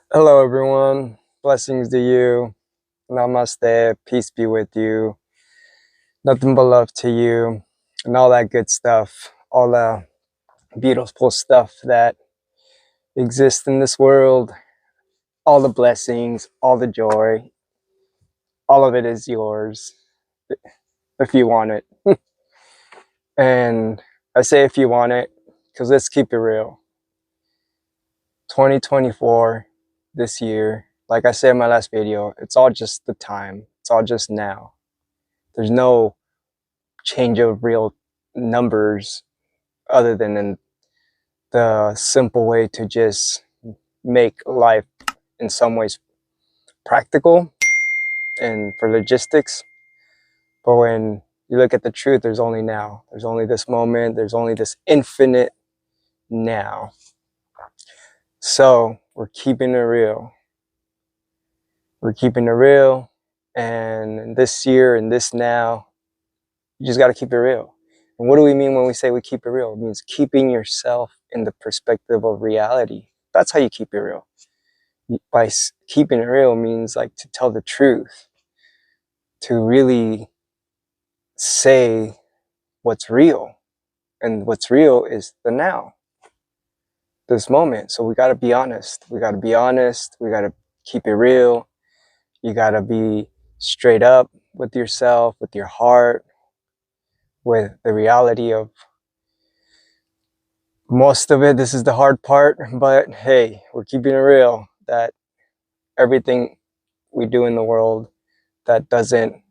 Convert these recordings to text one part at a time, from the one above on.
Hello, everyone. Blessings to you. Namaste. Peace be with you. Nothing but love to you. And all that good stuff. All the beautiful stuff that exists in this world. All the blessings, all the joy. All of it is yours if you want it. And I say if you want it because let's keep it real. 2024, this year, like I said in my last video, it's all just the time. It's all just now. There's no change of real numbers other than in the simple way to just make life in some ways practical and for logistics. But when you look at the truth, there's only now. There's only this moment. There's only this infinite now. So we're keeping it real. We're keeping it real. And this year and this now, you just got to keep it real. And what do we mean when we say we keep it real? It means keeping yourself in the perspective of reality. That's how you keep it real. By keeping it real means like to tell the truth, to really say what's real. And what's real is the now, this moment. So we got to be honest. We got to be honest. We got to keep it real. You got to be straight up with yourself, with your heart, with the reality of most of it. This is the hard part, but hey, we're keeping it real that everything we do in the world that doesn't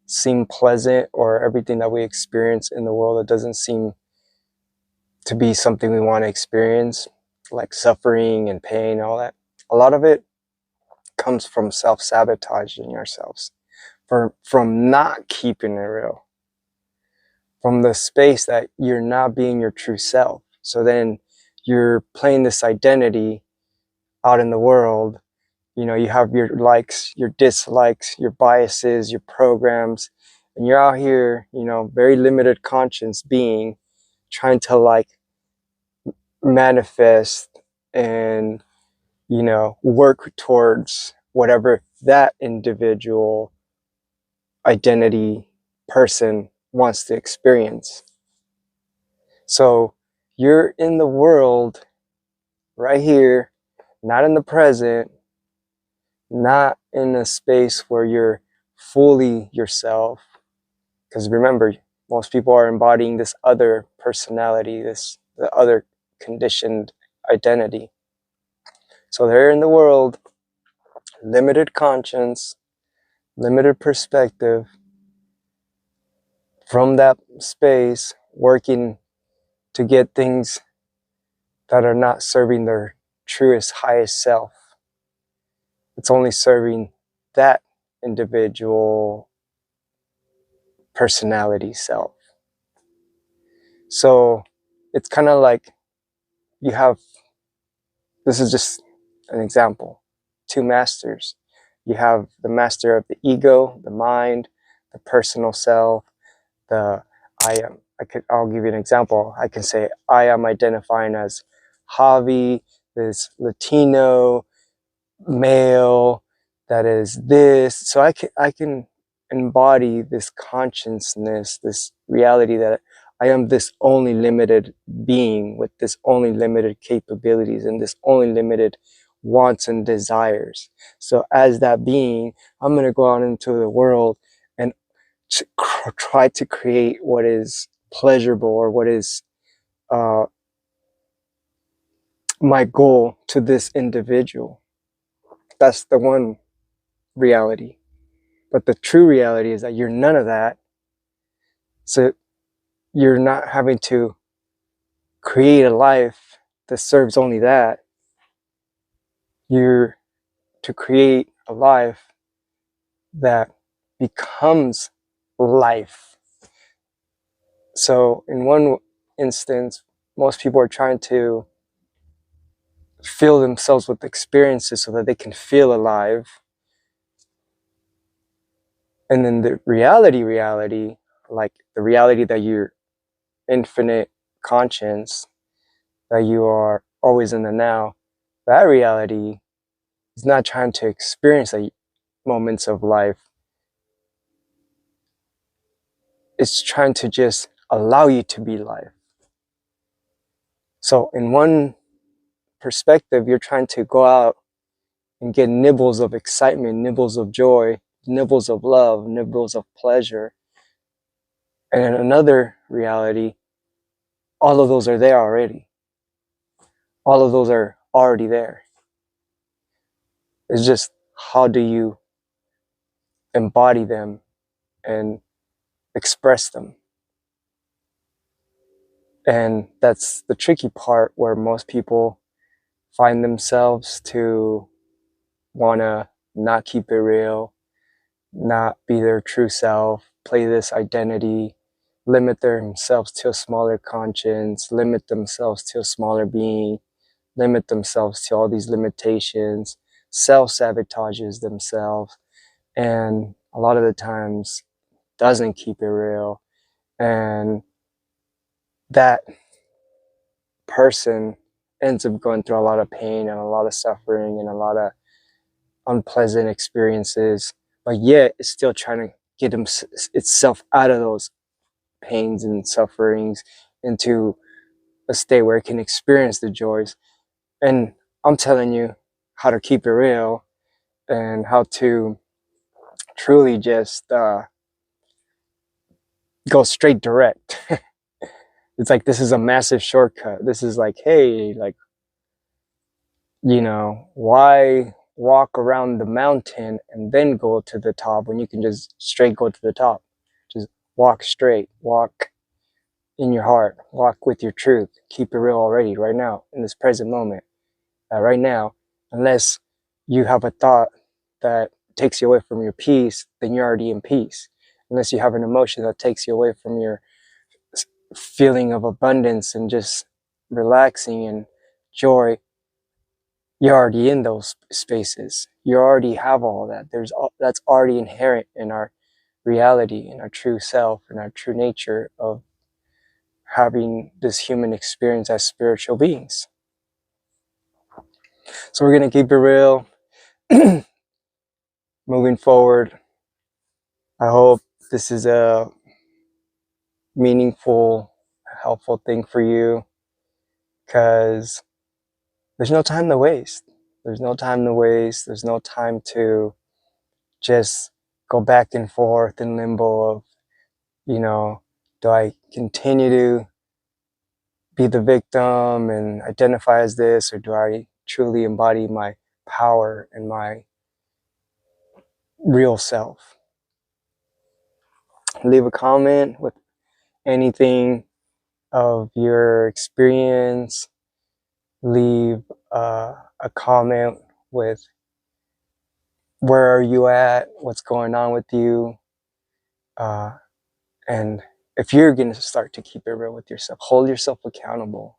seem pleasant, or everything that we experience in the world that doesn't seem to be something we want to experience, like suffering and pain and all that, a lot of it comes from self-sabotaging ourselves, from not keeping it real, from the space that you're not being your true self. So then you're playing this identity out in the world. You know, you have your likes, your dislikes, your biases, your programs, and you're out here, you know, very limited conscience being, trying to like manifest and, you know, work towards whatever that individual identity person wants to experience. So you're in the world right here, not in the present, not in a space where you're fully yourself. Because remember, most people are embodying this other personality, the other conditioned identity. So they're in the world, limited conscience, limited perspective, from that space, working to get things that are not serving their truest, highest self. It's only serving that individual personality self. So it's kind of like you have, this is just an example, two masters. You have the master of the ego, the mind, the personal self, the I am. I'll give you an example. I can say I am identifying as Javi, this Latino male that is this. So I can embody this consciousness, this reality that I am this only limited being with this only limited capabilities and this only limited wants and desires. So as that being, I'm going to go out into the world and try to create what is pleasurable, or what is uh, my goal to this individual. That's the one reality. But the true reality is that you're none of that. So you're not having to create a life that serves only that. You're to create a life that becomes life. So in one instance, most people are trying to fill themselves with experiences so that they can feel alive. And then the reality, like the reality that you're infinite conscience, that you are always in the now, that reality It's not trying to experience like moments of life. It's trying to just allow you to be life. So in one perspective, you're trying to go out and get nibbles of excitement, nibbles of joy, nibbles of love, nibbles of pleasure. And in another reality, all of those are there already. All of those are already there. It's just how do you embody them and express them? And that's the tricky part where most people find themselves to want to not keep it real, not be their true self, play this identity, limit themselves to a smaller conscience, limit themselves to a smaller being, limit themselves to all these limitations, self-sabotages themselves, and a lot of the times doesn't keep it real. And that person ends up going through a lot of pain and a lot of suffering and a lot of unpleasant experiences, but yet it's still trying to get itself out of those pains and sufferings into a state where it can experience the joys. And I'm telling you how to keep it real and how to truly just go straight direct. It's like this is a massive shortcut. This is like, hey, like, why walk around the mountain and then go to the top when you can just straight go to the top? Just walk straight, walk in your heart, walk with your truth, keep it real already, right now, in this present moment, right now. Unless you have a thought that takes you away from your peace, then you're already in peace. Unless you have an emotion that takes you away from your feeling of abundance and just relaxing and joy, you're already in those spaces. You already have all that. That's already inherent in our reality, in our true self, in our true nature of having this human experience as spiritual beings. So we're going to keep it real. Moving forward, I hope this is a meaningful, helpful thing for you, because there's no time to waste. There's no time to waste. There's no time to just go back and forth in limbo of, do I continue to be the victim and identify as this, or do I truly embody my power and my real self? Leave a comment with anything of your experience. Leave a comment with where are you at, what's going on with you, and if you're going to start to keep it real with yourself, hold yourself accountable.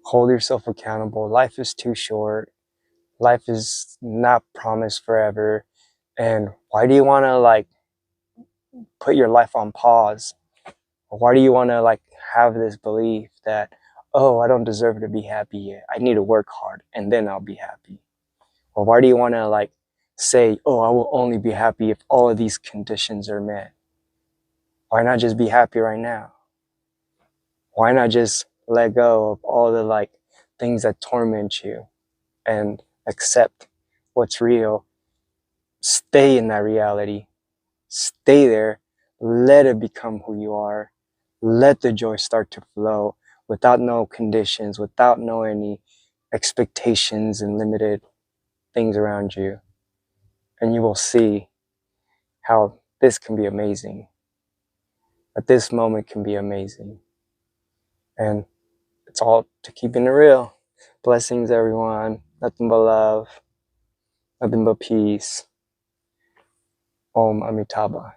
Hold yourself accountable. Life is too short. Life is not promised forever. And why do you want to put your life on pause? Why do you want to have this belief that, oh, I don't deserve to be happy yet. I need to work hard and then I'll be happy. Or why do you want to say, oh, I will only be happy if all of these conditions are met? Why not just be happy right now? Why not just let go of all the things that torment you and accept what's real? Stay in that reality. Stay there. Let it become who you are. Let the joy start to flow without no conditions, without no any expectations and limited things around you. And you will see how this can be amazing. That this moment can be amazing. And it's all to keeping it real. Blessings, everyone. Nothing but love. Nothing but peace. Om Amitabha.